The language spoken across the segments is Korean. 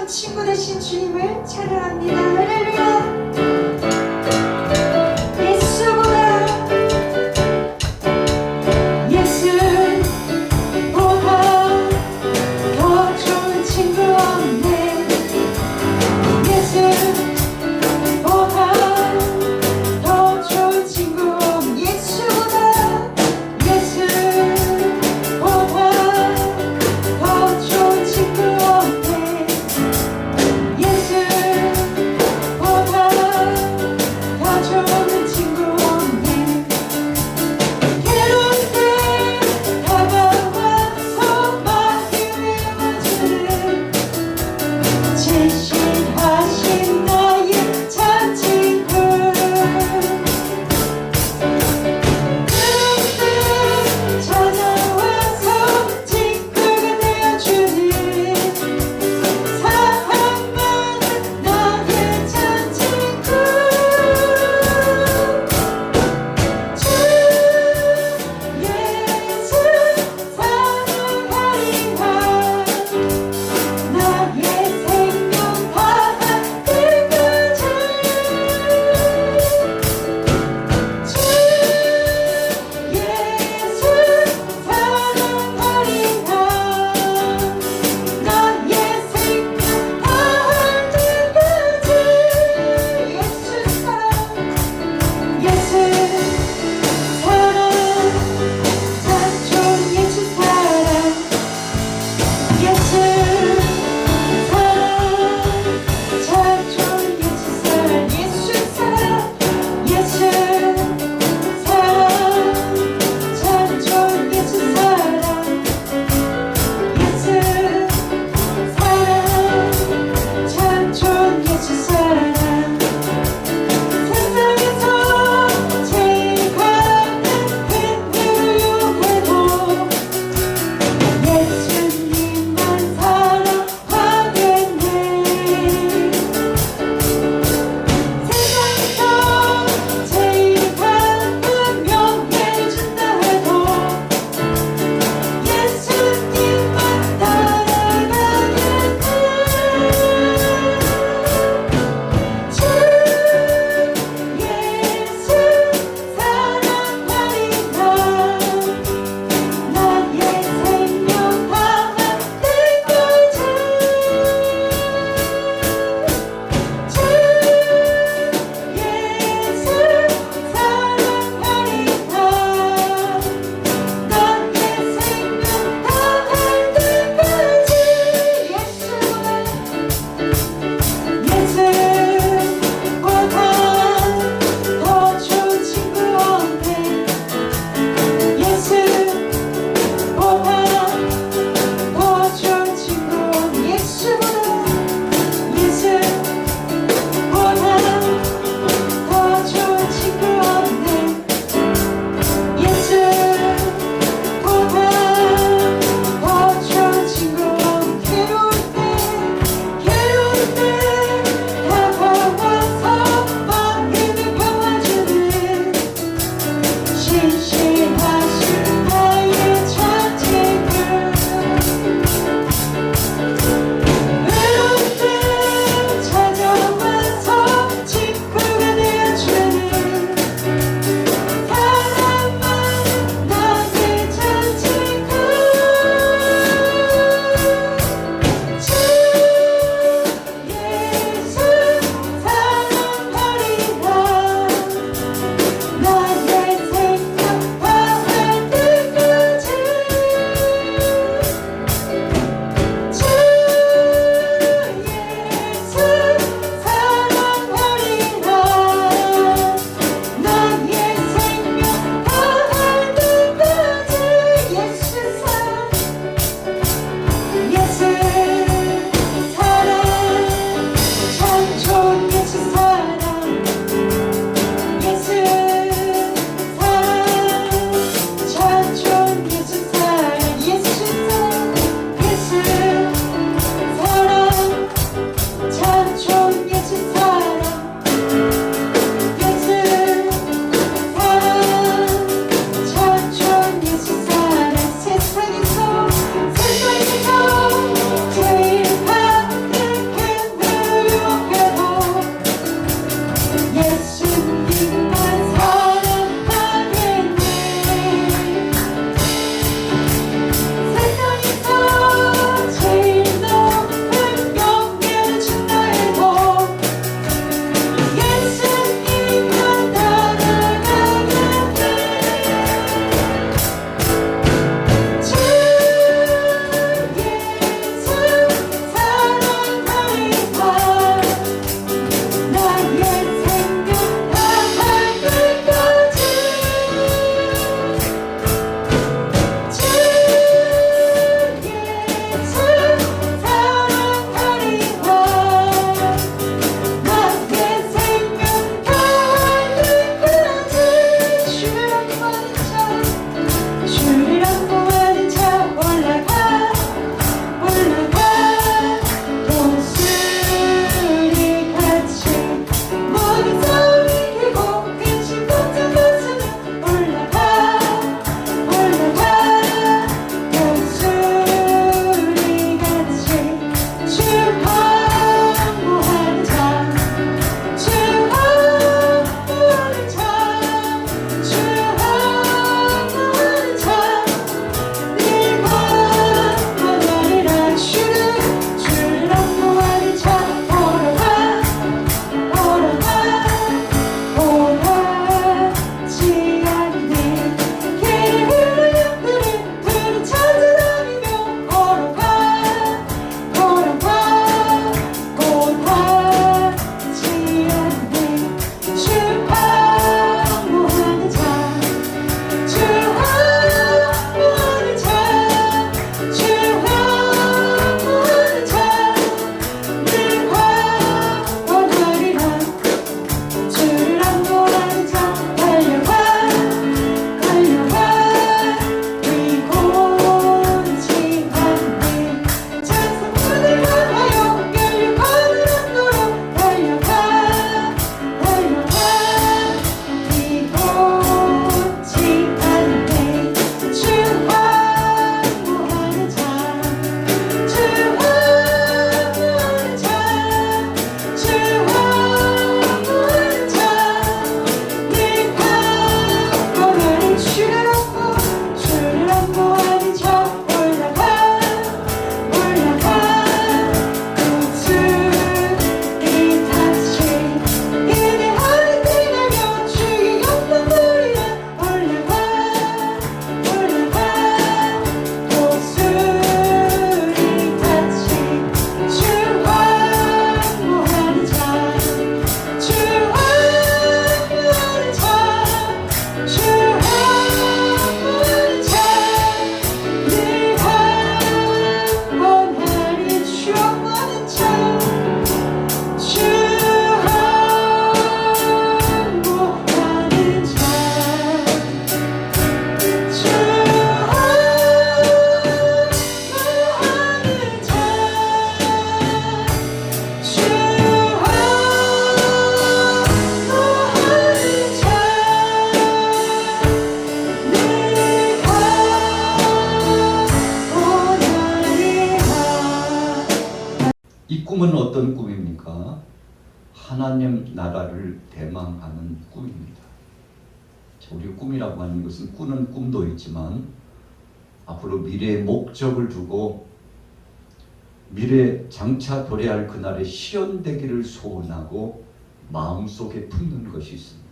좋은 친구 되신 주님을 찬양합니다. 할렐루야. 예수보다 더 좋은 친구 없네. 예수보다 더 좋은 친구 없네. 예수보다 더 좋은 친구 없네. 예수보다 이 꿈은 어떤 꿈입니까? 하나님 나라를 대망하는 꿈입니다. 우리 꿈이라고 하는 것은 꾸는 꿈도 있지만 앞으로 미래의 목적을 두고 미래에 장차 도래할 그날의 실현되기를 소원하고 마음속에 품는 것이 있습니다.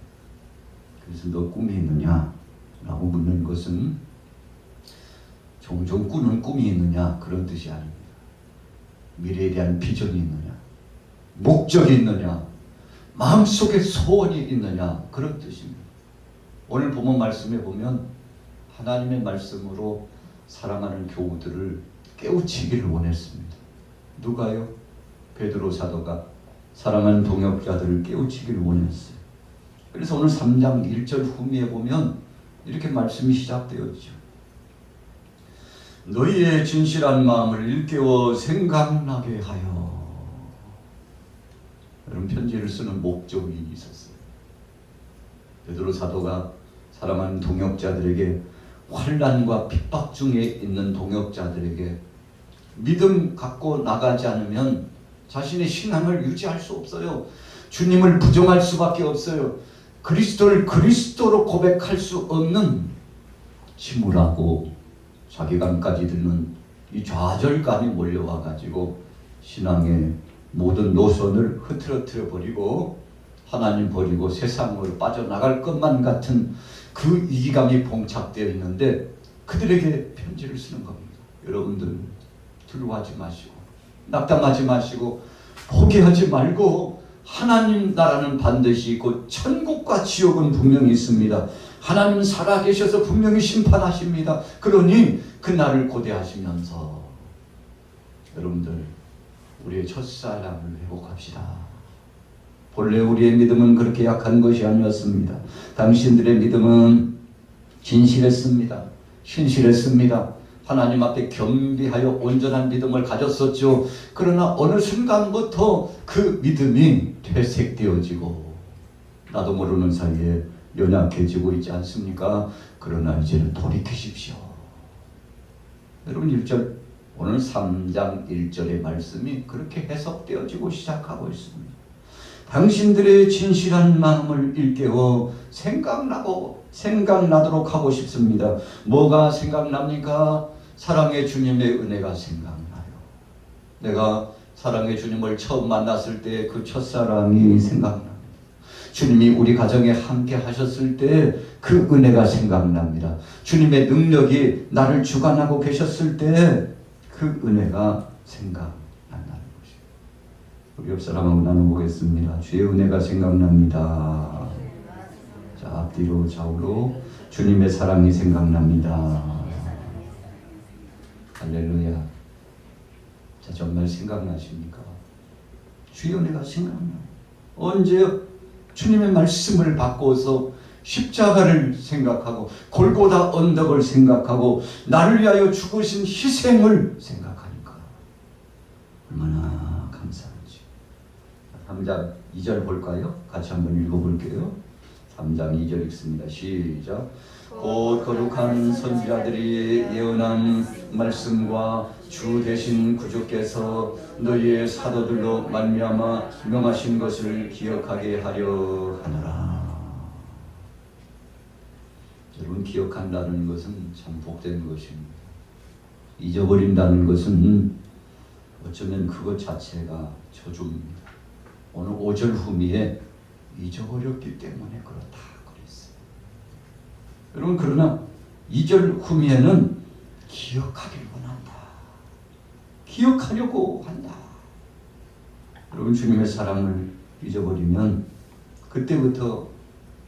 그래서 너 꿈이 있느냐? 라고 묻는 것은 종종 꾸는 꿈이 있느냐 그런 뜻이 아닙니다. 미래에 대한 비전이 있느냐, 목적이 있느냐, 마음속에 소원이 있느냐 그런 뜻입니다. 오늘 본문 말씀에 보면 하나님의 말씀으로 사랑하는 교우들을 깨우치기를 원했습니다. 누가요? 베드로 사도가 사랑하는 동역자들을 깨우치기를 원했어요. 그래서 오늘 3장 1절 후미에 보면 이렇게 말씀이 시작되어 있죠. 너희의 진실한 마음을 일깨워 생각나게 하여. 여러분, 편지를 쓰는 목적이 있었어요. 베드로 사도가 사랑하는 동역자들에게, 환난과 핍박 중에 있는 동역자들에게 믿음 갖고 나가지 않으면 자신의 신앙을 유지할 수 없어요. 주님을 부정할 수밖에 없어요. 그리스도를 그리스도로 고백할 수 없는 침울하고 자기감까지 드는 이 좌절감이 몰려와 가지고 신앙의 모든 노선을 흐트러뜨려 버리고 하나님 버리고 세상으로 빠져나갈 것만 같은 그 위기감이 봉착되어 있는데 그들에게 편지를 쓰는 겁니다. 여러분들 두려워하지 마시고 낙담하지 마시고 포기하지 말고 하나님 나라는 반드시 있고 천국과 지옥은 분명히 있습니다. 하나님은 살아계셔서 분명히 심판하십니다. 그러니 그날을 고대하시면서 여러분들 우리의 첫사랑을 회복합시다. 본래 우리의 믿음은 그렇게 약한 것이 아니었습니다. 당신들의 믿음은 진실했습니다. 신실했습니다. 하나님 앞에 겸비하여 온전한 믿음을 가졌었죠. 그러나 어느 순간부터 그 믿음이 퇴색되어지고 나도 모르는 사이에 연약해지고 있지 않습니까? 그러나 이제는 돌이키십시오. 여러분 1절 오늘 3장 1절의 말씀이 그렇게 해석되어지고 시작하고 있습니다. 당신들의 진실한 마음을 일깨워 생각나도록 하고 싶습니다. 뭐가 생각납니까? 사랑의 주님의 은혜가 생각나요. 내가 사랑의 주님을 처음 만났을 때 그 첫사랑이 생각납니다. 주님이 우리 가정에 함께 하셨을 때 그 은혜가 생각납니다. 주님의 능력이 나를 주관하고 계셨을 때 그 은혜가 생각난다는 것이에요. 우리 옆 사람하고 나눠보겠습니다. 주의 은혜가 생각납니다. 자, 앞뒤로 좌우로 주님의 사랑이 생각납니다. 할렐루야. 자, 정말 생각나십니까? 주의 은혜가 생각나요. 언제요? 주님의 말씀을 바꿔서 십자가를 생각하고 골고다 언덕을 생각하고 나를 위하여 죽으신 희생을 생각하니까 얼마나 감사한지. 3장 2절 볼까요? 같이 한번 읽어볼게요. 3장 2절 읽습니다. 시작. 곧 거룩한 선지자들이 예언한 말씀과 주 되신 구주께서 너희의 사도들로 말미암아 명하신 것을 기억하게 하려 하노라. 여러분, 기억한다는 것은 참 복된 것입니다. 잊어버린다는 것은 어쩌면 그것 자체가 저주입니다. 오늘 5절 후미에 잊어버렸기 때문에 그렇다 그랬어요. 여러분, 그러나 2절 후미에는 기억하기를 원한다. 기억하려고 한다. 여러분, 주님의 사랑을 잊어버리면 그때부터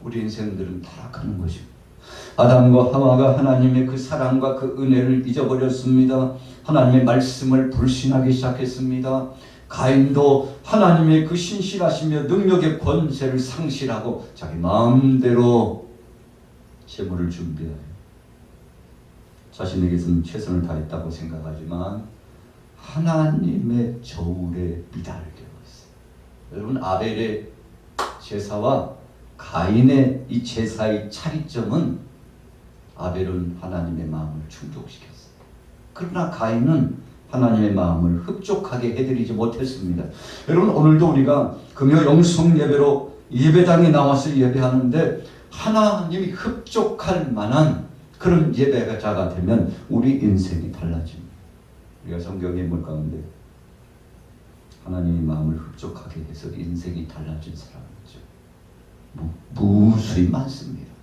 우리 인생들은 타락하는 것입니다. 아담과 하와가 하나님의 그 사랑과 그 은혜를 잊어버렸습니다. 하나님의 말씀을 불신하기 시작했습니다. 가인도 하나님의 그 신실하시며 능력의 권세를 상실하고 자기 마음대로 재물을 준비하여 자신에게서는 최선을 다했다고 생각하지만 하나님의 저울에 미달되어 있어요. 여러분, 아벨의 제사와 가인의 이 제사의 차이점은 아벨은 하나님의 마음을 충족시켰어요. 그러나 가인은 하나님의 마음을 흡족하게 해드리지 못했습니다. 여러분, 오늘도 우리가 금요 영성 예배로 예배당에 나와서 예배하는데 하나님이 흡족할 만한 그런 예배자가 되면 우리 인생이 달라집니다. 우리가 성경 인물 가운데 하나님의 마음을 흡족하게 해서 인생이 달라진 사람이죠. 무수히 많습니다.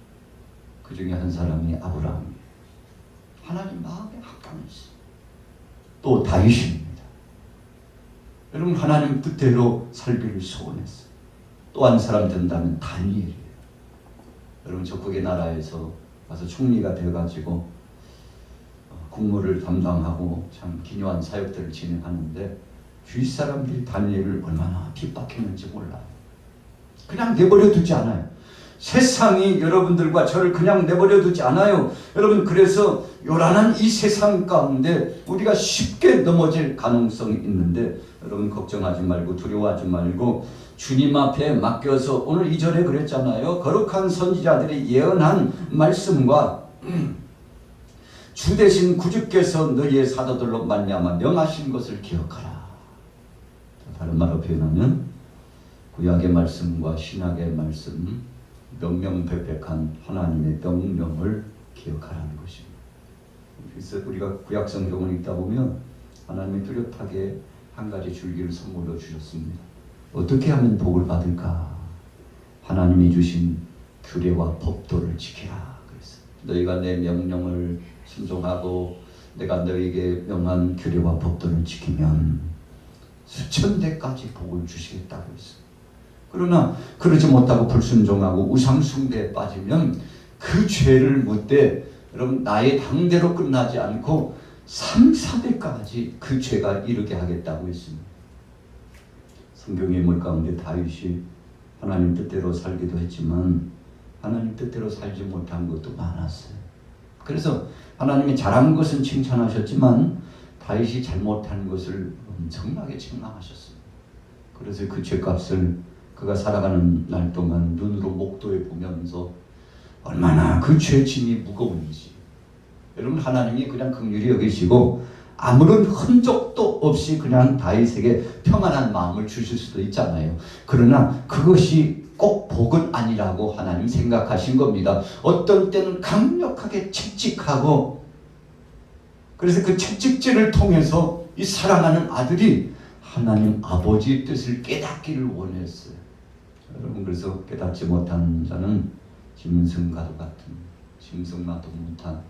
그 중에 한 사람이 아브라함이에요. 하나님 마음에 합당했어요. 또 다윗입니다. 여러분, 하나님 뜻대로 살기를 소원했어요. 또 한 사람 된다면 다니엘이에요. 여러분, 적국의 나라에서 와서 총리가 되어가지고 국무를 담당하고 참 기묘한 사역들을 진행하는데 주위 사람들이 다니엘을 얼마나 핍박했는지 몰라요. 그냥 내버려 두지 않아요. 세상이 여러분들과 저를 그냥 내버려 두지 않아요. 여러분, 그래서 요란한 이 세상 가운데 우리가 쉽게 넘어질 가능성이 있는데 여러분, 걱정하지 말고 두려워하지 말고 주님 앞에 맡겨서, 오늘 2절에 그랬잖아요. 거룩한 선지자들이 예언한 말씀과 주 대신 구주께서 너희의 사도들로 말미암아 명하신 것을 기억하라. 다른 말로 표현하면 구약의 말씀과 신약의 말씀, 명명백백한 하나님의 명령을 기억하라는 것입니다. 그래서 우리가 구약 성경을 읽다 보면 하나님이 뚜렷하게 한 가지 줄기를 선물로 주셨습니다. 어떻게 하면 복을 받을까? 하나님이 주신 규례와 법도를 지키라. 그래서 너희가 내 명령을 순종하고 내가 너희에게 명한 규례와 법도를 지키면 수천 대까지 복을 주시겠다고 했어요. 그러나 그러지 못하고 불순종하고 우상숭배에 빠지면 그 죄를 묻되 여러분, 나의 당대로 끝나지 않고 3, 4대까지 그 죄가 이르게 하겠다고 했습니다. 성경의 인물 가운데 다윗이 하나님 뜻대로 살기도 했지만 하나님 뜻대로 살지 못한 것도 많았어요. 그래서 하나님이 잘한 것은 칭찬하셨지만 다윗이 잘못한 것을 엄청나게 책망하셨습니다. 그래서 그 죄값을 그가 살아가는 날 동안 눈으로 목도해 보면서 얼마나 그 죄짐이 무거운지. 여러분, 하나님이 그냥 긍휼히 여기시고 아무런 흔적도 없이 그냥 다윗에게 평안한 마음을 주실 수도 있잖아요. 그러나 그것이 꼭 복은 아니라고 하나님 생각하신 겁니다. 어떤 때는 강력하게 책찍하고, 그래서 그 책찍질을 통해서 이 사랑하는 아들이 하나님 아버지의 뜻을 깨닫기를 원했어요. 여러분, 그래서 깨닫지 못한 자는 짐승과도 같은, 짐승마도 못한,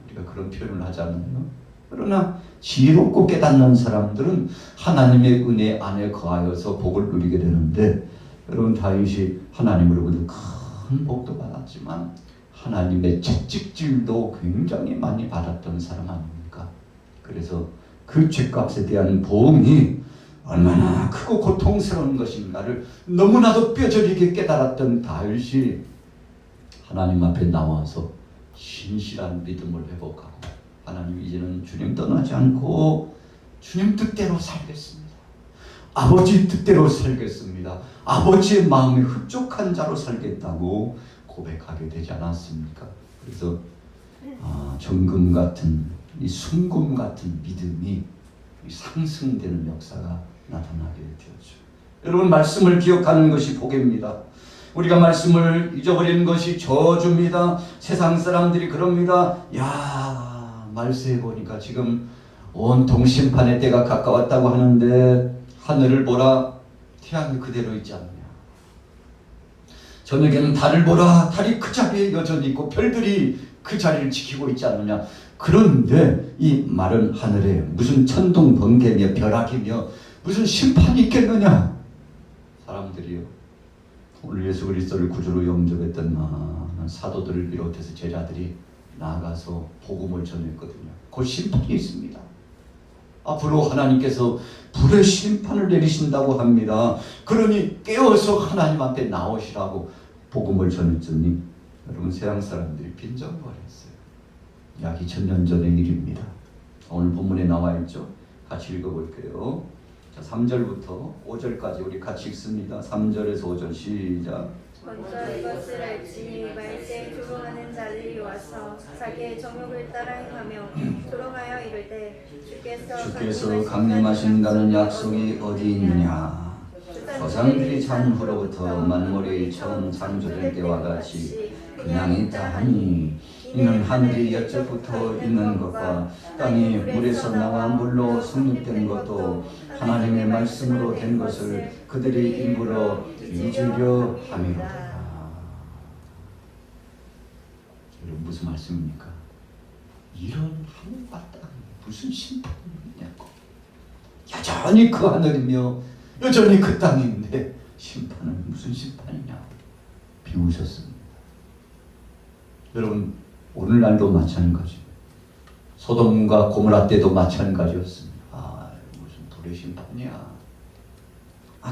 우리가 그런 표현을 하잖아요. 그러나 지혜롭고 깨닫는 사람들은 하나님의 은혜 안에 거하여서 복을 누리게 되는데, 여러분, 다윗이 하나님으로부터 큰 복도 받았지만 하나님의 채찍질도 굉장히 많이 받았던 사람 아닙니까? 그래서 그 죄값에 대한 보응이 얼마나 크고 고통스러운 것인가를 너무나도 뼈저리게 깨달았던 다윗이 하나님 앞에 나와서 신실한 믿음을 회복하고, 하나님, 이제는 주님 떠나지 않고 주님 뜻대로 살겠습니다. 아버지 뜻대로 살겠습니다. 아버지의 마음에 흡족한 자로 살겠다고 고백하게 되지 않았습니까? 그래서 정금 같은, 이 순금 같은 믿음이 상승되는 역사가 나타나게 되었죠. 여러분, 말씀을 기억하는 것이 복입니다. 우리가 말씀을 잊어버리는 것이 저주입니다. 세상 사람들이 그럽니다. 야, 말세에 보니까 지금 온통 심판의 때가 가까웠다고 하는데 하늘을 보라, 태양이 그대로 있지 않느냐. 저녁에는 달을 보라, 달이 그 자리에 여전히 있고 별들이 그 자리를 지키고 있지 않느냐. 그런데 이 마른 하늘에 무슨 천둥 번개며 벼락이며 무슨 심판이 있겠느냐. 사람들이요, 오늘 예수 그리스도를 구주로 영접했던 많은 사도들을 비롯해서 제자들이 나아가서 복음을 전했거든요. 곧 심판이 있습니다. 앞으로 하나님께서 불의 심판을 내리신다고 합니다. 그러니 깨어서 하나님 앞에 나오시라고 복음을 전했더니 여러분, 세상 사람들이 빈정거렸어요. 약 2000년 전의 일입니다. 오늘 본문에 나와 있죠. 같이 읽어볼게요. 자, 3절부터 5절까지 우리 같이 읽습니다. 3절에서 5절 시작. 먼저 이것을 알지니 말세에 조롱하는 자들이 와서 자기의 정욕을 따라 행하며 조롱하여 이르되 주께서 강림하신다는 약속이 어디 있느냐. 조상들이 잔 후로부터 만물이 처음 창조될 때와 같이 그냥 있다 하니 이는 하늘이 여태부터 있는 것과 땅이 물에서 나와 물로 성립된 것도 하나님의 말씀으로 된 것을 그들이 일부러 잊으려 함이로다. 여러분 무슨 말씀입니까? 이런 하늘과 땅 무슨 심판이 있냐고. 여전히 그 하늘이며 여전히 그 땅인데 심판은 무슨 심판이냐 비우셨습니다. 여러분 오늘날도 마찬가지. 소돔과 고모라 때도 마찬가지였습니다. 무슨 불의 심판이야.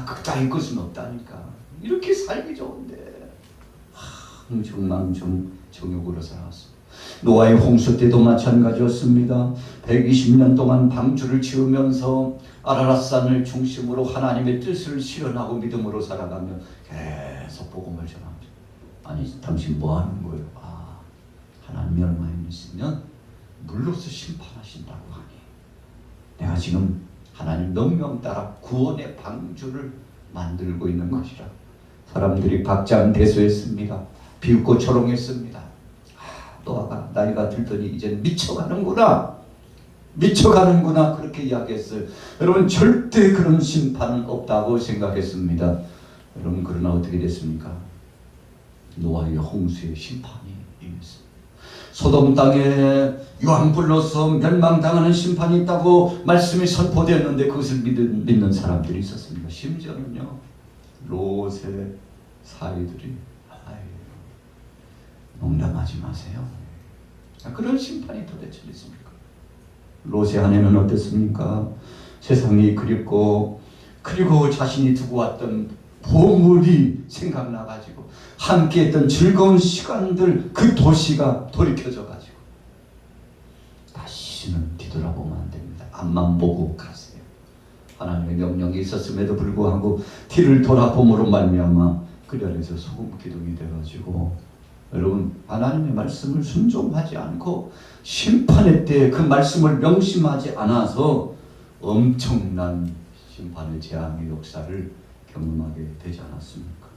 그 따위 것은 없다니까. 이렇게 살기 좋은데 정욕으로 살았어. 노아의 홍수 때도 마찬가지였습니다. 120년 동안 방주를 지으면서 아라랏산을 중심으로 하나님의 뜻을 실현하고 믿음으로 살아가며 계속 복음을 전합니다. 아니 당신 뭐 하는 거예요? 하나님이 얼마나 있으면 물로서 심판하신다고 하니 내가 지금 하나님 명령 따라 구원의 방주를 만들고 있는 것이라. 사람들이 박장대소했습니다. 비웃고 조롱했습니다. 노아가 나이가 들더니 이제 미쳐가는구나 그렇게 이야기했어요. 여러분 절대 그런 심판은 없다고 생각했습니다. 여러분 그러나 어떻게 됐습니까? 노아의 홍수의 심판이 임했습니다. 소돔 땅에 유황불로서 멸망당하는 심판이 있다고 말씀이 선포되었는데 그것을 믿는 사람들이 있었습니다. 심지어는요 롯의 사이들이 농담하지 마세요. 그런 심판이 도대체 있습니까? 롯의 아내는 어땠습니까? 세상이 그립고 그리고 자신이 두고 왔던 보물이 생각나가지고 함께했던 즐거운 시간들 그 도시가 돌이켜져가지고 다시는 뒤돌아보면 안 됩니다. 앞만 보고 가세요. 하나님의 명령이 있었음에도 불구하고 뒤를 돌아봄으로 말미암아 그 자리에서 소금 기둥이 돼가지고 여러분 하나님의 말씀을 순종하지 않고 심판의 때에 그 말씀을 명심하지 않아서 엄청난 심판의 재앙의 역사를 경험하게 되지 않았습니까?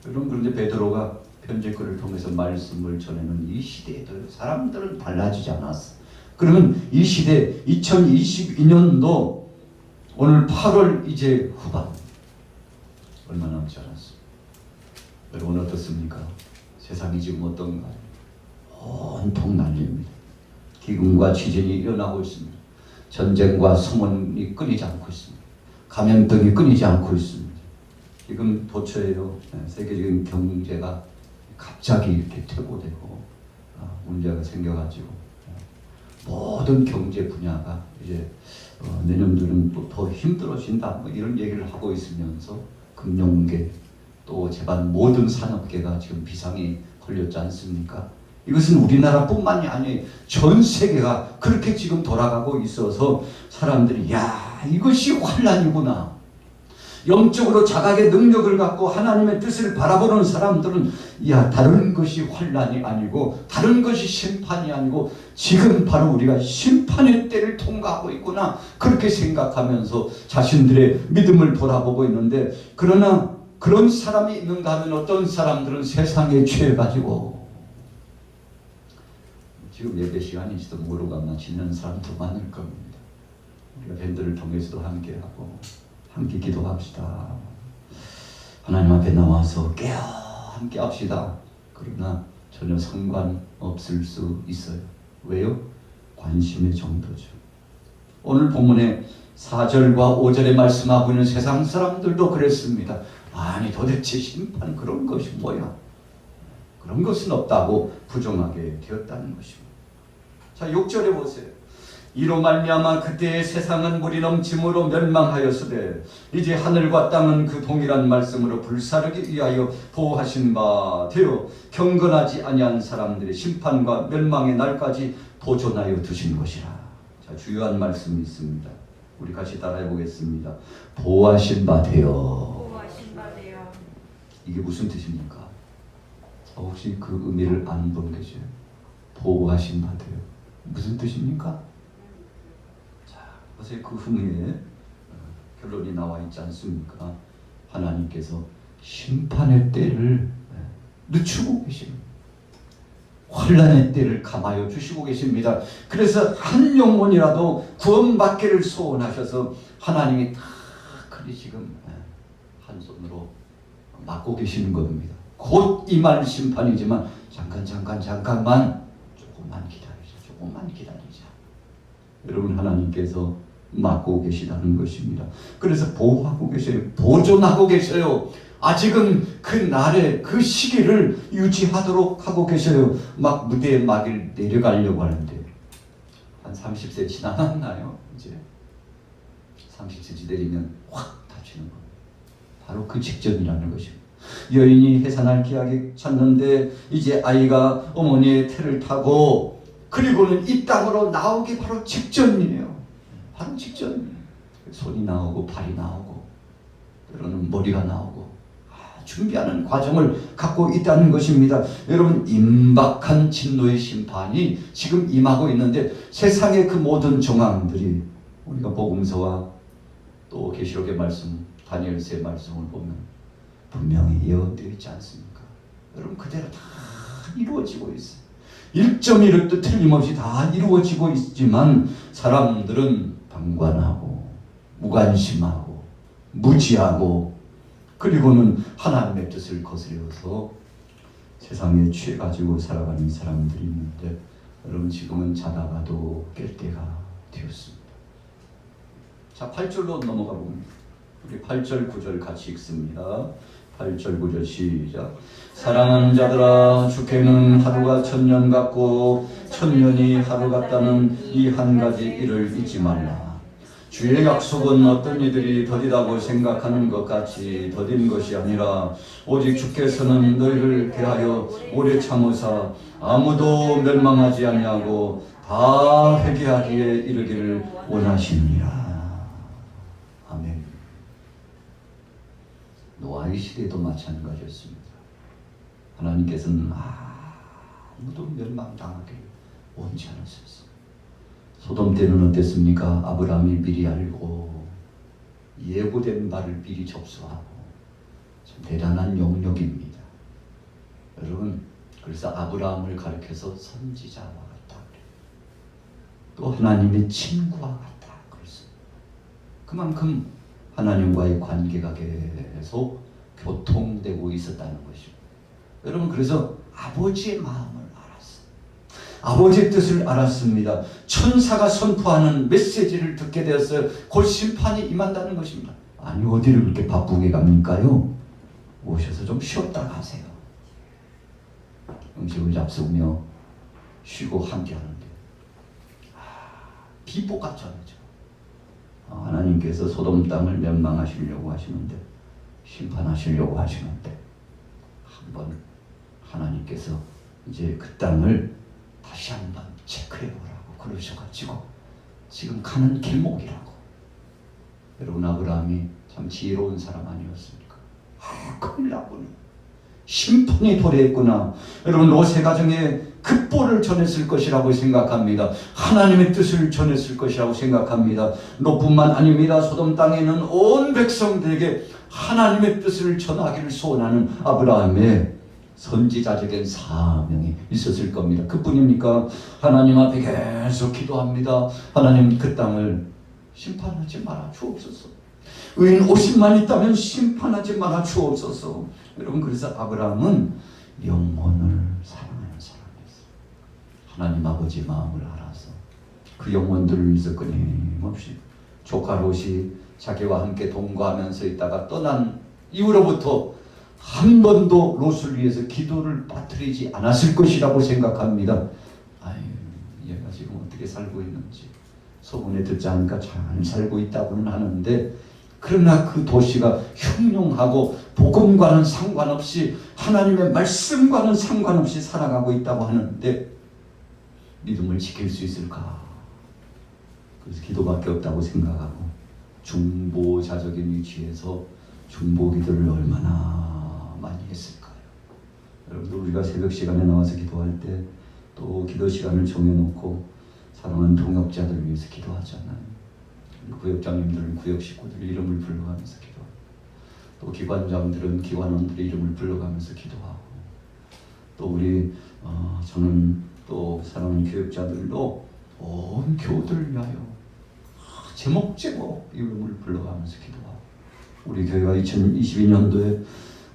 여러분 그런데 베드로가 편지글을 통해서 말씀을 전하는 이 시대에도 사람들은 달라지지 않았어. 그러면 이 시대 2022년도 오늘 8월 이제 후반 얼마 남지 않았어. 여러분 어떻습니까? 세상이 지금 어떤가요? 온통 난리입니다. 기근과 지진이 일어나고 있습니다. 전쟁과 소문이 끊이지 않고 있습니다. 감염병이 끊이지 않고 있습니다. 지금 도처에요. 세계적인 경제가 갑자기 이렇게 퇴보되고 문제가 생겨가지고 모든 경제 분야가 이제 내년도는 또 더 힘들어진다 이런 얘기를 하고 있으면서 금융계 또 제반 모든 산업계가 지금 비상이 걸렸지 않습니까? 이것은 우리나라뿐만이 아니에요. 전 세계가 그렇게 지금 돌아가고 있어서 사람들이 이것이 환란이구나. 영적으로 자각의 능력을 갖고 하나님의 뜻을 바라보는 사람들은 다른 것이 환란이 아니고 다른 것이 심판이 아니고 지금 바로 우리가 심판의 때를 통과하고 있구나 그렇게 생각하면서 자신들의 믿음을 돌아보고 있는데 그러나 그런 사람이 있는가 하면 어떤 사람들은 세상에 취해가지고 지금 예배 시간인지도 모르고 아마 지는 사람도 많을 겁니다. 우리가 밴드를 통해서도 함께하고 함께 기도합시다. 하나님 앞에 나와서 깨어 함께 합시다. 그러나 전혀 상관없을 수 있어요. 왜요? 관심의 정도죠. 오늘 본문에 4절과 5절에 말씀하고 있는 세상 사람들도 그랬습니다. 아니 도대체 심판 그런 것이 뭐야? 그런 것은 없다고 부정하게 되었다는 것입니다. 자 6절에 보세요. 이로 말미암아 그때의 세상은 물이 넘침으로 멸망하였으되 이제 하늘과 땅은 그 동일한 말씀으로 불사르기 위하여 보호하신 바 되어 경건하지 아니한 사람들의 심판과 멸망의 날까지 보존하여 두신 것이라. 자 주요한 말씀이 있습니다. 우리 같이 따라해 보겠습니다. 보호하신 바 되어. 보호하신 바 되어. 이게 무슨 뜻입니까? 혹시 그 의미를 아는 분 계세요? 보호하신 바 되어. 무슨 뜻입니까? 자, 보세요. 그 후에 결론이 나와 있지 않습니까? 하나님께서 심판의 때를 늦추고 계십니다. 환난의 때를 감하여 주시고 계십니다. 그래서 한 영혼이라도 구원받기를 소원하셔서 하나님이 다 그리 지금 한 손으로 막고 계시는 겁니다. 곧 임할 심판이지만 잠깐만 조금만 기다리자. 여러분, 하나님께서 막고 계시다는 것입니다. 그래서 보호하고 계셔요. 보존하고 계셔요. 아직은 그 날의 그 시기를 유지하도록 하고 계셔요. 막 무대에 막을 내려가려고 하는데 한 30세 지나갔나요? 이제 30cm 내리면 확 다치는 겁니다. 바로 그 직전이라는 것입니다. 여인이 해산할 기약이 찼는데 이제 아이가 어머니의 태를 타고 그리고는 이 땅으로 나오기 바로 직전이에요. 바로 직전이에요. 손이 나오고 발이 나오고 때로는 머리가 나오고 준비하는 과정을 갖고 있다는 것입니다. 여러분, 임박한 진노의 심판이 지금 임하고 있는데 세상의 그 모든 정황들이 우리가 복음서와 또 계시록의 말씀, 다니엘서의 말씀을 보면 분명히 예언되어 있지 않습니까? 여러분, 그대로 다 이루어지고 있어요. 1.1도 틀림없이 다 이루어지고 있지만 사람들은 방관하고 무관심하고 무지하고 그리고는 하나님의 뜻을 거스려서 세상에 취해가지고 살아가는 사람들이 있는데 여러분, 지금은 자다가도 깰 때가 되었습니다. 자, 8절로 넘어가 봅니다. 우리 8절 9절 같이 읽습니다. 8절 9절 시작. 사랑하는 자들아, 주께는 하루가 천년 같고 천년이 하루 같다는 이 한 가지 일을 잊지 말라. 주의 약속은 어떤 이들이 더디다고 생각하는 것 같이 더딘 것이 아니라 오직 주께서는 너희를 대하여 오래 참으사 아무도 멸망하지 아니하고 다 회개하기에 이르기를 원하시느니라. 아멘. 노아의 시대도 마찬가지였습니다. 하나님께서는 아무도 멸망당하게 원치 않으셨습니다. 소돔 때는 어땠습니까? 아브라함이 미리 알고 예고된 바를 미리 접수하고 참 대단한 영역입니다. 여러분, 그래서 아브라함을 가리켜서 선지자와 같다 그래요. 또 하나님의 친구와 같다 그랬습니다. 그만큼 하나님과의 관계가 계속 교통되고 있었다는 것입니다. 여러분, 그래서 아버지의 마음을 아버지의 뜻을 알았습니다. 천사가 선포하는 메시지를 듣게 되었어요. 곧 심판이 임한다는 것입니다. 아니, 어디를 그렇게 바쁘게 갑니까요? 오셔서 좀 쉬었다 가세요. 음식을 잡수며 쉬고 함께 하는데 비보가 전해져. 하나님께서 소돔 땅을 멸망하시려고 하시는데, 심판하시려고 하시는데 한번 하나님께서 이제 그 땅을 다시 한번 체크해보라고 그러셔가지고 지금 가는 길목이라고. 여러분, 아브라함이 참 지혜로운 사람 아니었습니까? 큰일 나구나, 심판이 도래했구나. 여러분, 롯의 가정에 급보를 전했을 것이라고 생각합니다. 하나님의 뜻을 전했을 것이라고 생각합니다. 롯뿐만 아닙니다. 소돔 땅에 있는 온 백성들에게 하나님의 뜻을 전하기를 소원하는 아브라함의 선지자적인 사명이 있었을 겁니다. 그뿐입니까? 하나님 앞에 계속 기도합니다. 하나님, 그 땅을 심판하지 말아 주옵소서. 의인 50만 있다면 심판하지 말아 주옵소서. 여러분, 그래서 아브라함은 영혼을 사랑하는 사람이었어요. 하나님 아버지 마음을 알아서 그 영혼들을 위해서 끊임없이 조카 롯이 자기와 함께 동거하면서 있다가 떠난 이후로부터 한 번도 롯을 위해서 기도를 빠뜨리지 않았을 것이라고 생각합니다. 아유, 얘가 지금 어떻게 살고 있는지 소문에 듣지 않으니까 잘 살고 있다고는 하는데, 그러나 그 도시가 흉흉하고 복음과는 상관없이 하나님의 말씀과는 상관없이 살아가고 있다고 하는데 믿음을 지킬 수 있을까? 그래서 기도밖에 없다고 생각하고 중보자적인 위치에서 중보기도를 얼마나 많이 했을까요? 여러분들 우리가 새벽 시간에 나와서 기도할 때 또 기도 시간을 정해놓고 사랑하는 동역자들을 위해서 기도하잖아요. 구역장님들은 구역 식구들 이름을 불러가면서 기도하고 또 기관장들은 기관원들의 이름을 불러가면서 기도하고 또 우리 저는 또 사랑하는 교육자들도 온 교우들을 위하여 제목 이름을 불러가면서 기도하고 우리 교회가 2022년도에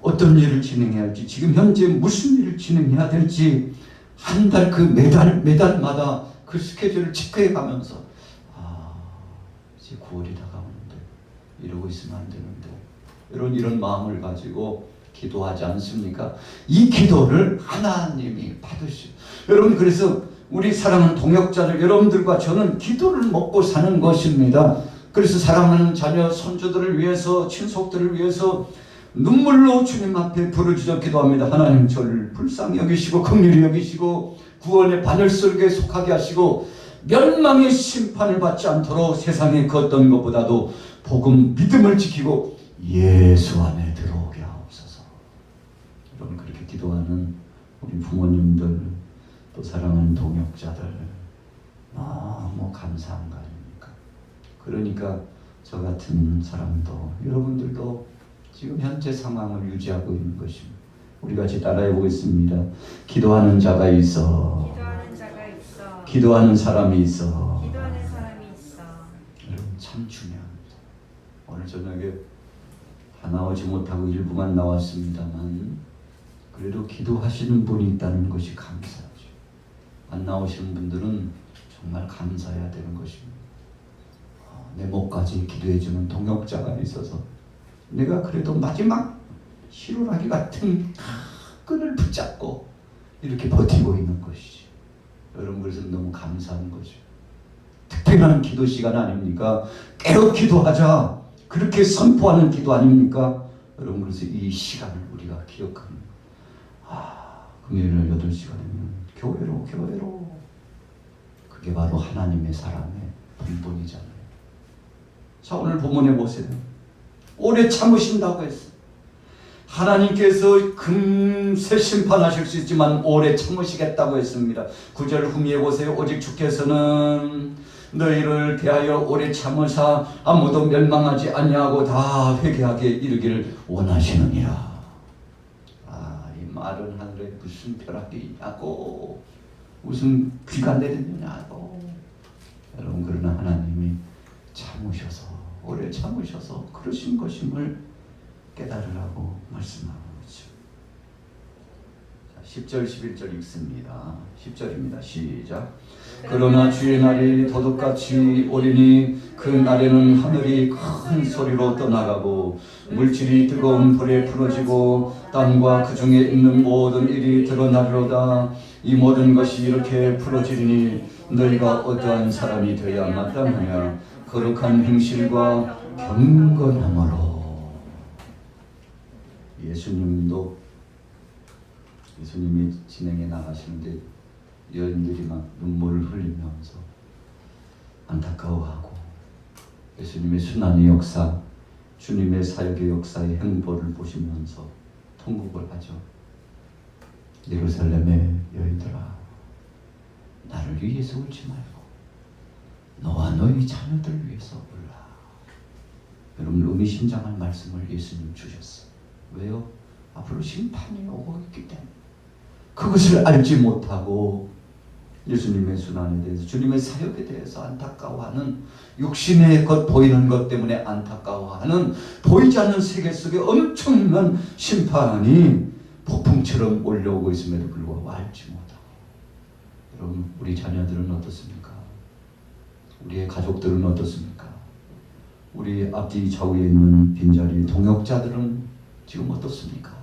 어떤 일을 진행해야 할지 지금 현재 무슨 일을 진행해야 될지 한 달 그 매달마다 그 스케줄을 체크해 가면서 이제 9월이 다가오는데 이러고 있으면 안 되는데 이런 마음을 가지고 기도하지 않습니까? 이 기도를 하나님이 받으시오. 여러분 그래서 우리 사랑하는 동역자들 여러분들과 저는 기도를 먹고 사는 것입니다. 그래서 사랑하는 자녀 손주들을 위해서 친속들을 위해서 눈물로 주님 앞에 부르짖어 기도합니다. 하나님 저를 불쌍히 여기시고 긍휼히 여기시고 구원의 바늘속에 속하게 하시고 멸망의 심판을 받지 않도록 세상에 그 어떤 것보다도 복음 믿음을 지키고 예수 안에 들어오게 하옵소서. 여러분 그렇게 기도하는 우리 부모님들 또 사랑하는 동역자들 너무 감사한 거 아닙니까? 그러니까 저 같은 사람도 여러분들도 지금 현재 상황을 유지하고 있는 것입니다. 우리 같이 따라해 보겠습니다. 기도하는 자가 있어. 기도하는 사람이 있어. 여러분 참 중요합니다. 오늘 저녁에 다 나오지 못하고 일부만 나왔습니다만 그래도 기도하시는 분이 있다는 것이 감사하죠. 안 나오시는 분들은 정말 감사해야 되는 것입니다. 내 목까지 기도해주는 동역자가 있어서 내가 그래도 마지막 희로라기 같은 끈을 붙잡고 이렇게 버티고 있는 것이지. 여러분 그래서 너무 감사한 거죠. 특별한 기도 시간 아닙니까? 깨어 기도하자 그렇게 선포하는 기도 아닙니까? 여러분 그래서 이 시간을 우리가 기억하는 금요일 8시간이면 교회로 그게 바로 하나님의 사람의 본분이잖아요. 자 오늘 본문에 보세요. 오래 참으신다고 했어. 하나님께서 금세 심판하실 수 있지만 오래 참으시겠다고 했습니다. 9절 후미에 보세요. 오직 주께서는 너희를 대하여 오래 참으사 아무도 멸망하지 아니하고 다 회개하게 이르기를 원하시느니라. 이 말은 하늘에 무슨 벼락이 있냐고 무슨 비가 내리느냐고. 여러분 그러나 하나님이 참으셔서 오래 참으셔서 그러신 것임을 깨달으라고 말씀하고 있죠. 10절 11절 읽습니다. 10절입니다. 시작. 그러나 주의 날이 도둑같이 오리니 그 날에는 하늘이 큰 소리로 떠나가고 물질이 뜨거운 불에 풀어지고 땅과 그 중에 있는 모든 일이 드러나리로다. 이 모든 것이 이렇게 풀어지리니 너희가 어떠한 사람이 되어야 마땅하냐. 거룩한 행실과 경건함으로. 예수님이 진행해 나가시는데 여인들이 막 눈물을 흘리면서 안타까워하고 예수님의 순환의 역사, 주님의 사역의 역사의 행보를 보시면서 통곡을 하죠. 예루살렘의 여인들아, 나를 위해서 울지 말고 너와 너희 자녀들 위해서 울라. 여러분 의미심장한 말씀을 예수님 주셨어요. 왜요? 앞으로 심판이 오고 있기 때문에. 그것을 알지 못하고 예수님의 순환에 대해서 주님의 사역에 대해서 안타까워하는 육신의 것 보이는 것 때문에 안타까워하는 보이지 않는 세계 속에 엄청난 심판이 폭풍처럼 올려오고 있음에도 불구하고 알지 못하고. 여러분 우리 자녀들은 어떻습니까? 우리의 가족들은 어떻습니까? 우리 앞뒤 좌우에 있는 빈자리 동역자들은 지금 어떻습니까?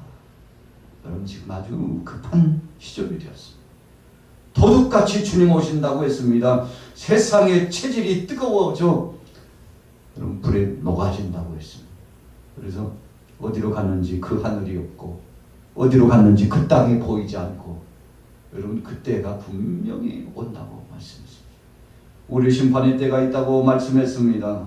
여러분 지금 아주 급한 시절이 되었습니다. 도둑같이 주님 오신다고 했습니다. 세상의 체질이 뜨거워져 여러분 불에 녹아진다고 했습니다. 그래서 어디로 갔는지 그 하늘이 없고 어디로 갔는지 그 땅이 보이지 않고 여러분 그때가 분명히 온다고 말씀했습니다. 우리 심판의 때가 있다고 말씀했습니다.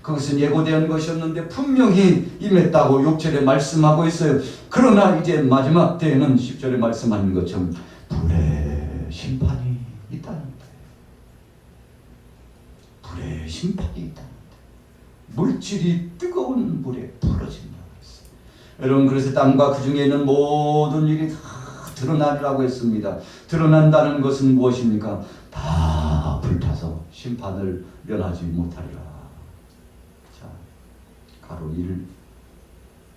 그것은 예고된 것이었는데 분명히 임했다고 6절에 말씀하고 있어요. 그러나 이제 마지막 때에는 10절에 말씀하는 것처럼 불의 심판이 있다는 거예요. 불의 심판이 있다는 거예요. 물질이 뜨거운 불에 풀어진다고 했어요. 여러분, 그래서 땅과 그 중에 있는 모든 일이 다 드러나리라고 했습니다. 드러난다는 것은 무엇입니까? 다 불타서 심판을 면하지 못하리라. 자, 가로 1,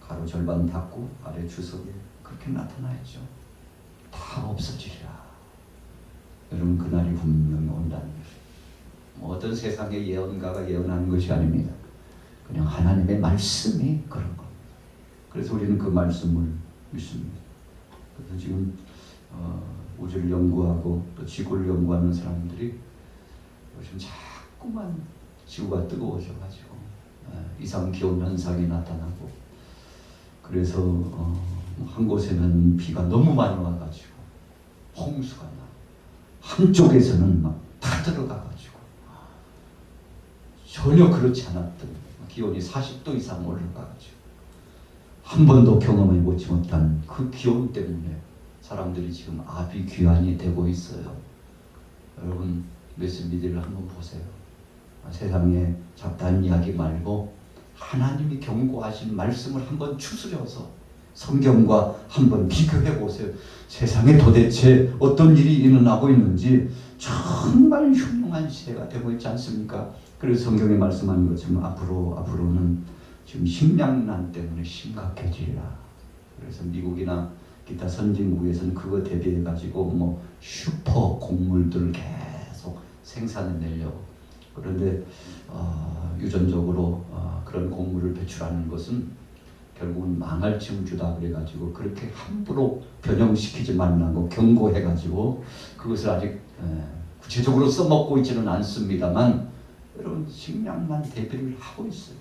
가로 절반 닫고 아래 주석에 그렇게 나타나야죠. 다 없어지리라. 여러분, 그날이 분명히 온다는 것이 어떤 세상의 예언가가 예언하는 것이 아닙니다. 그냥 하나님의 말씀이 그런 겁니다. 그래서 우리는 그 말씀을 믿습니다. 그래서 지금 우주를 연구하고 또 지구를 연구하는 사람들이 요즘 자꾸만 지구가 뜨거워져가지고 이상 기온 현상이 나타나고, 그래서 한 곳에는 비가 너무 많이 와가지고 홍수가 나, 한쪽에서는 막 다 들어가가지고 전혀 그렇지 않았던 기온이 40도 이상 올라가가지고 한 번도 경험해보지 못한 그 기온 때문에 사람들이 지금 아비규환이 되고 있어요. 여러분, 메시미디를 한번 보세요. 세상에 잡다한 이야기 말고 하나님이 경고하신 말씀을 한번 추스려서 성경과 한번 비교해 보세요. 세상에 도대체 어떤 일이 일어나고 있는지 정말 흉흉한 시대가 되고 있지 않습니까? 그래서 성경에 말씀하는 것처럼 앞으로는 지금 식량난 때문에 심각해지리라. 그래서 미국이나 기타 선진국에서는 그거 대비해 가지고 뭐 슈퍼 곡물들을 계속 생산해내려고. 그런데 유전적으로 그런 곡물을 배출하는 것은 결국은 망할 징조다 그래가지고 그렇게 함부로 변형시키지 말라고 경고해가지고 그것을 아직 구체적으로 써먹고 있지는 않습니다만, 여러분, 식량만 대비를 하고 있어요.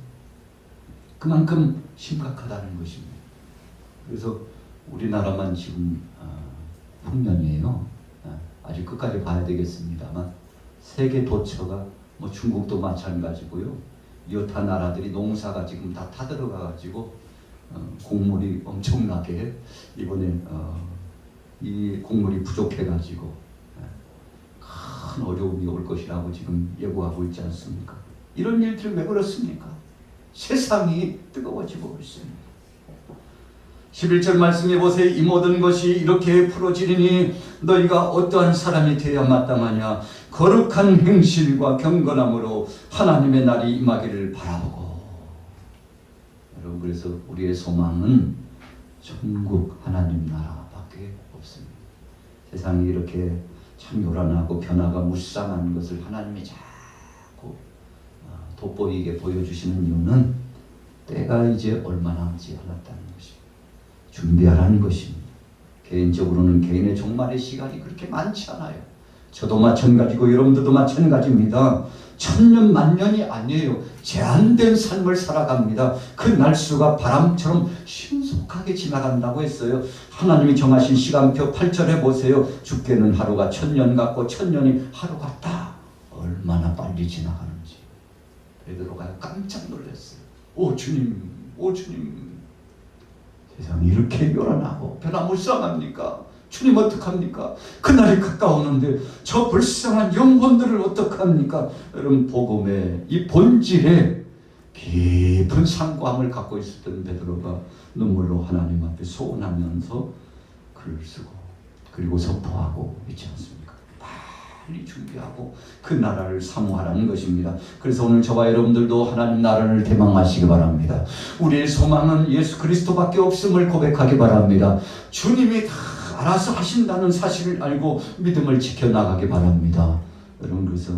그만큼 심각하다는 것입니다. 그래서 우리나라만 지금 풍년이에요. 아직 끝까지 봐야 되겠습니다만 세계 도처가 뭐 중국도 마찬가지고요. 여타 나라들이 농사가 지금 다 타들어가가지고 곡물이 엄청나게 이번에 이 곡물이 부족해가지고 큰 어려움이 올 것이라고 지금 예고하고 있지 않습니까? 이런 일들이 왜 그렇습니까? 세상이 뜨거워지고 있습니다. 11절 말씀해 보세요. 이 모든 것이 이렇게 풀어지리니 너희가 어떠한 사람이 되어야 마땅하냐? 거룩한 행실과 경건함으로 하나님의 날이 임하기를 바라보고. 여러분, 그래서 우리의 소망은 천국 하나님 나라밖에 없습니다. 세상이 이렇게 참 요란하고 변화가 무쌍한 것을 하나님이 자꾸 돋보이게 보여주시는 이유는 때가 이제 얼마 남지 않았다는 것입니다. 준비하라는 것입니다. 개인적으로는 개인의 종말의 시간이 그렇게 많지 않아요. 저도 마찬가지고 여러분들도 마찬가지입니다. 천년 만년이 아니에요. 제한된 삶을 살아갑니다. 그 날수가 바람처럼 신속하게 지나간다고 했어요. 하나님이 정하신 시간표 8절에 보세요. 주께는 하루가 천년 같고 천년이 하루 같다. 얼마나 빨리 지나가는지 베드로가 깜짝 놀랐어요. 오 주님, 오 주님, 세상이 이렇게 요란하고 변화무쌍합니까? 주님 어떡합니까? 그날이 가까우는데 저 불쌍한 영혼들을 어떡합니까? 여러분, 복음의 이 본질에 깊은 상고함을 갖고 있었던 베드로가 눈물로 하나님 앞에 소원하면서 글을 쓰고 그리고 선포하고 있지 않습니까? 빨리 준비하고 그 나라를 사모하라는 것입니다. 그래서 오늘 저와 여러분들도 하나님 나라를 대망하시기 바랍니다. 우리의 소망은 예수 그리스도밖에 없음을 고백하기 바랍니다. 주님이 다 알아서 하신다는 사실을 알고 믿음을 지켜나가기 바랍니다. 여러분, 그래서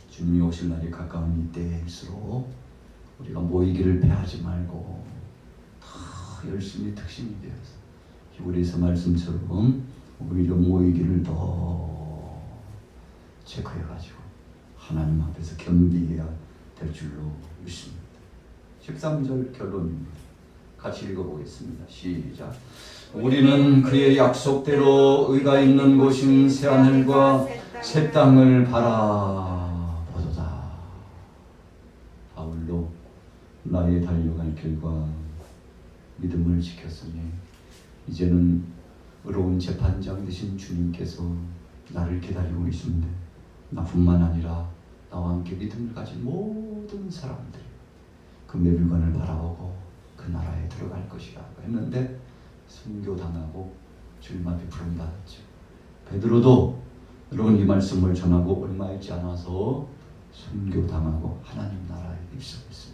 주님이 오실 날이 가까운 이때일수록 우리가 모이기를 패하지 말고 더 열심히 특심이 되어서 히브리서 말씀처럼 오히려 모이기를 더 체크해가지고 하나님 앞에서 겸비해야 될 줄로 믿습니다. 13절 결론입니다. 같이 읽어보겠습니다. 시작. 우리는 그의 약속대로 의가 있는 곳인 새하늘과 새 땅을 바라. 나의 달려갈 길과 믿음을 지켰으니 이제는 의로운 재판장 되신 주님께서 나를 기다리고 계신데 나뿐만 아니라 나와 함께 믿음을 가진 모든 사람들이 그 매물관을 바라보고 그 나라에 들어갈 것이라고 했는데 순교당하고 주님 앞에 부름받았죠. 베드로도 여러분 이 말씀을 전하고 얼마 있지 않아서 순교당하고 하나님 나라에 입성했습니다.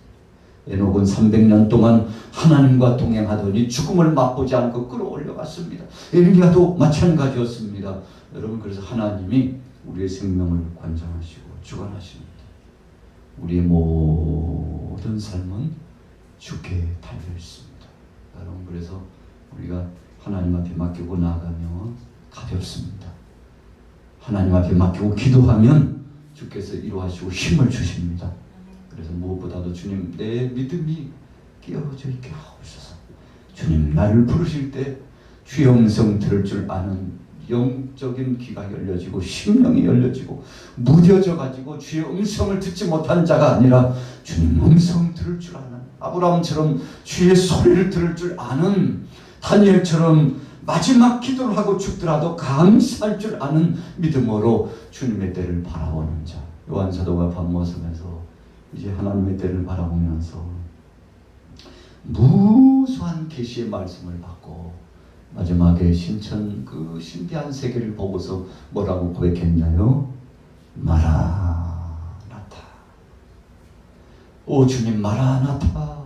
에녹은 300년 동안 하나님과 동행하더니 죽음을 맛보지 않고 끌어올려갔습니다. 엘리야도 마찬가지였습니다. 여러분 그래서 하나님이 우리의 생명을 관장하시고 주관하십니다. 우리의 모든 삶은 주께 달려 있습니다. 여러분 그래서 우리가 하나님 앞에 맡기고 나아가면 가볍습니다. 하나님 앞에 맡기고 기도하면 주께서 이루하시고 힘을 주십니다. 그래서 무엇보다도 주님 내 믿음이 끼어져 있게 하옵소서. 주님 나를 부르실 때 주의 음성 들을 줄 아는 영적인 귀가 열려지고 심령이 열려지고 무뎌져 가지고 주의 음성을 듣지 못한 자가 아니라 주님 음성 들을 줄 아는 아브라함처럼 주의 소리를 들을 줄 아는 다니엘처럼 마지막 기도를 하고 죽더라도 감사할 줄 아는 믿음으로 주님의 때를 바라보는 자. 요한 사도가 밤모섬에서 이제 하나님의 때를 바라보면서 무수한 계시의 말씀을 받고 마지막에 신천 그 신비한 세계를 보고서 뭐라고 고백했나요? 마라나타. 오 주님 마라나타.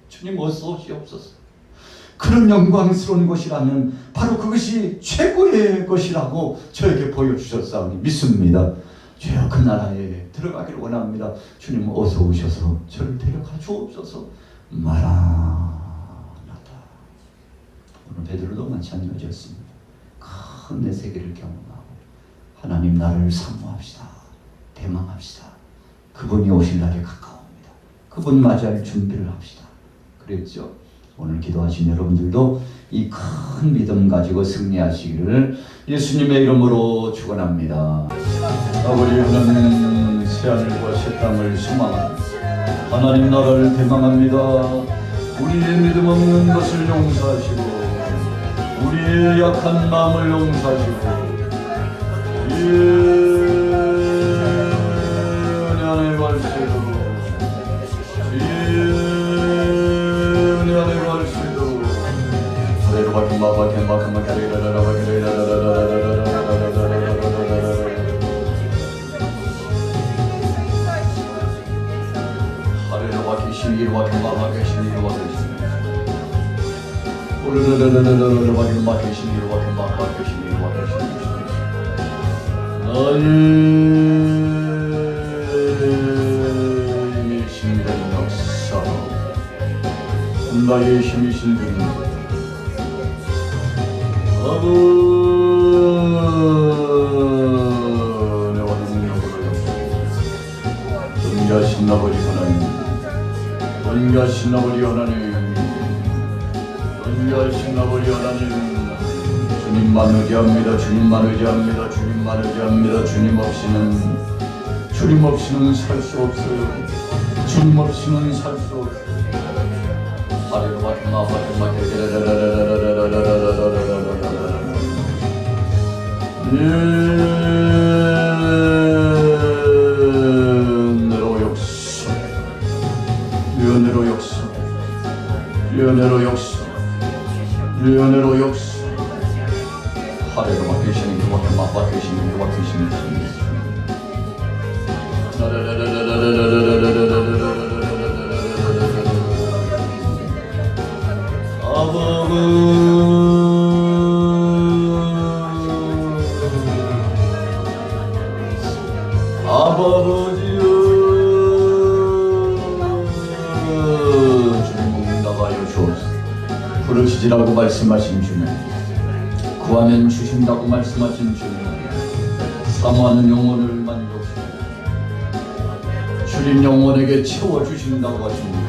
주님 어서 오시옵소서. 그런 영광스러운 것이라면 바로 그것이 최고의 것이라고 저에게 보여주셨사오니 믿습니다. 주여 그 나라에 들어가기를 원합니다. 주님 어서 오셔서 저를 데려가 주옵소서. 마라나타. 오늘 베드로도 마찬가지였습니다. 큰 내 세계를 경험하고 하나님 나를 사모합시다. 대망합시다. 그분이 오실 날이 가까웁니다. 그분 맞이할 준비를 합시다. 그랬죠. 오늘 기도하신 여러분들도 이 큰 믿음 가지고 승리하시기를 예수님의 이름으로 축원합니다. 아버지 하나님 새하늘과 새 땅을 소망하는 하나님 나라를 대망합니다. 우리의 믿음 없는 것을 용서하시고 우리의 약한 마음을 용서하시고 은혜의 발새로 은혜의 발새로 하레루바키 마바키 마카마키 하레루바키 시미루바키 마바키 시미루바키 나의 힘이 신된 역사 나의 힘이 신된 은혜와 능력으로 존귀하신 아버지 하나님 존귀하신 아버지 하나님 존귀하신 아버지 하나님 주님만 의지합니다. 주님만 의지합니다. 주님만 의지합니다. 주님 없이는 살 수 없어요. 주님 없이는 살 수 없어요. 은혜로 역사 은혜로 역사 은혜로 역사 은혜로 역사 하레루바 계시는 그밖에 마바 계시는 그밖에 계시는 아버지여 주님 나가여 주옵소서. 부르시지라고 말씀하신 주님 구하면 주신다고 말씀하신 주님 사모하는 영혼을 만족시키고 주님 영혼에게 채워주신다고 하십니다.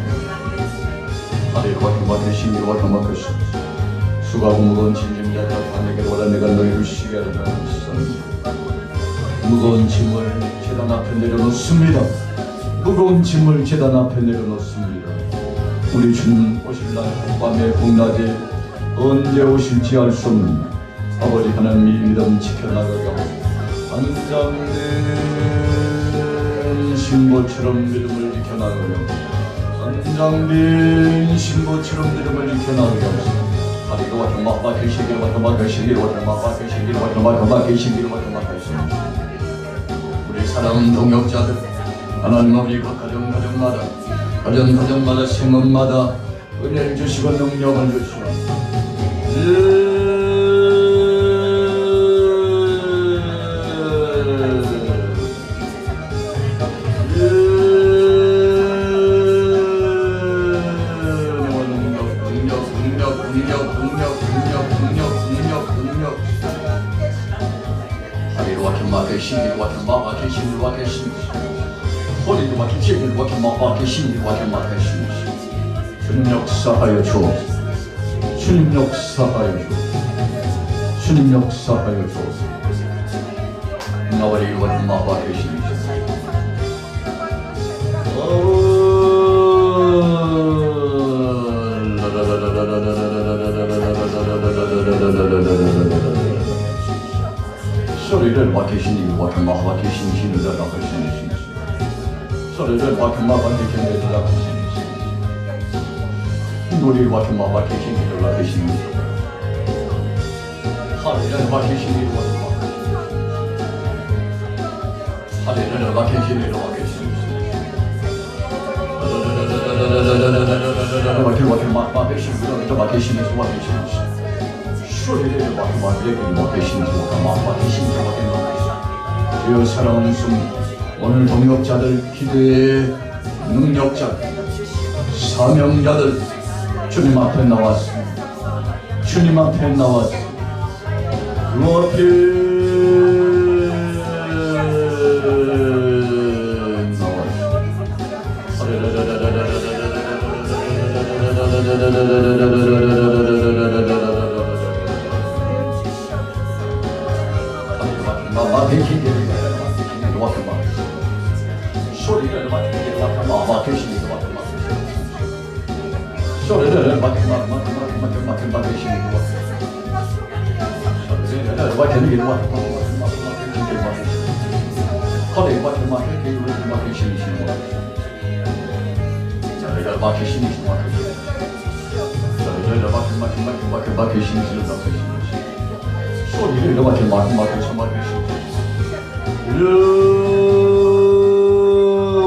하리와 경마 대신이와 경마 대신 수고하고 무거운 짐짐자들아 다 내게로 오라 내가 너희를 쉬게 하리라. 무거운 짐을 제단 앞에 내려놓습니다. 무거운 짐을 제단 앞에 내려놓습니다. 우리 주님 오실 날 밤에 복낮에 언제 오실지 알 수 없는 아버지 하나님 믿음 지켜나가고 안장된 신보처럼 믿음을 지켜나가며 안장된 신보처럼 믿음을 지켜나가며 하리도 와서 막박히시기로 와서 막히시기로 와서 막히시기로 와서 막히시기로 와서 막히시기로 우리 사랑하는 동역자들 하나님 아버지 각 가정마다 가정마다 생업마다 은혜를 주시고 능력을 주시고 능력 하리로 와서 막히시기로 와서 막히시기로 와서 허리도 막히시기로 와서 막히시기로 와서 막히시기로 주님 역사하여 주옵소서. 주님 역사하여 주옵소서. 주님 역사하여 주옵소서. 나와리 이루어진 마와 계시니 소리를 맡기시니 와ken 마와 계시니 신을 나가시니 소리를 맡긴 마와 계시니 나가시니 노리를 맡긴 마와 계시니 나가시니 하늘을 맡기시니 하늘을 맡기시니 나가시니 주여 사랑하는 주 오늘 동역자들 기도의 능력자들 사명자들 주님 앞에 나왔습니다. 주님 앞에 나왔습니다. 주 앞에 소리를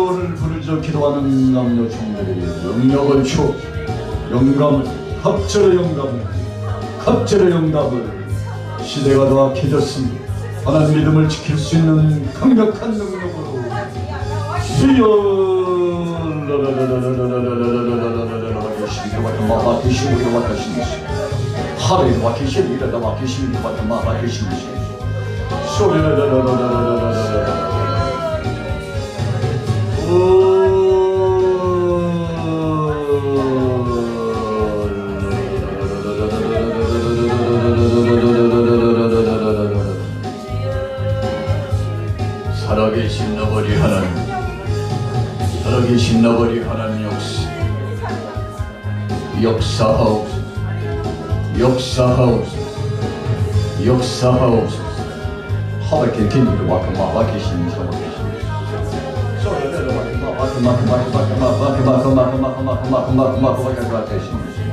오늘 부르짖어 기도하는 남녀 총들에게 영역을 줘 영감을 갑절의 영감을 시대가 더 악해졌으니 하나님 믿음을 지킬 수 있는 강력한 능력으로 주여 하루에 막히시니 이러다 막히시니 막히시니 살아계신 너버리 하나님 살아계신 너버리 하나님 역사하옵소서 하밖에 kendini bakma keşini sana keşini sonra da bakma keşini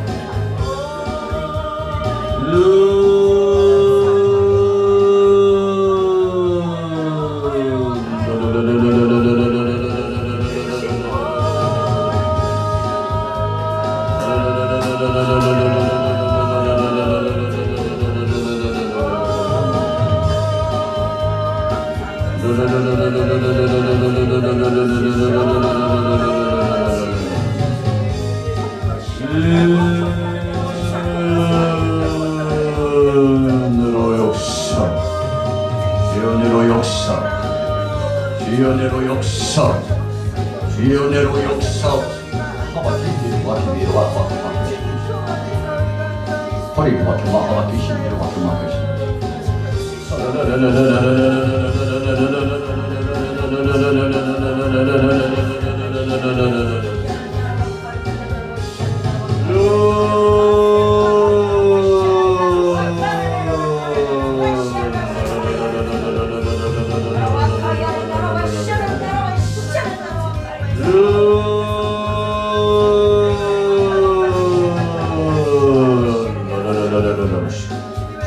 주연애로 역사 하바티기로 와키미로 허리로 와키마 하바티시미로 와키마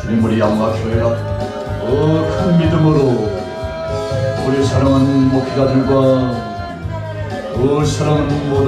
주님 우리 양막교회가 큰 믿음으로 우리 사랑하는 목회자들과 사랑하는 모든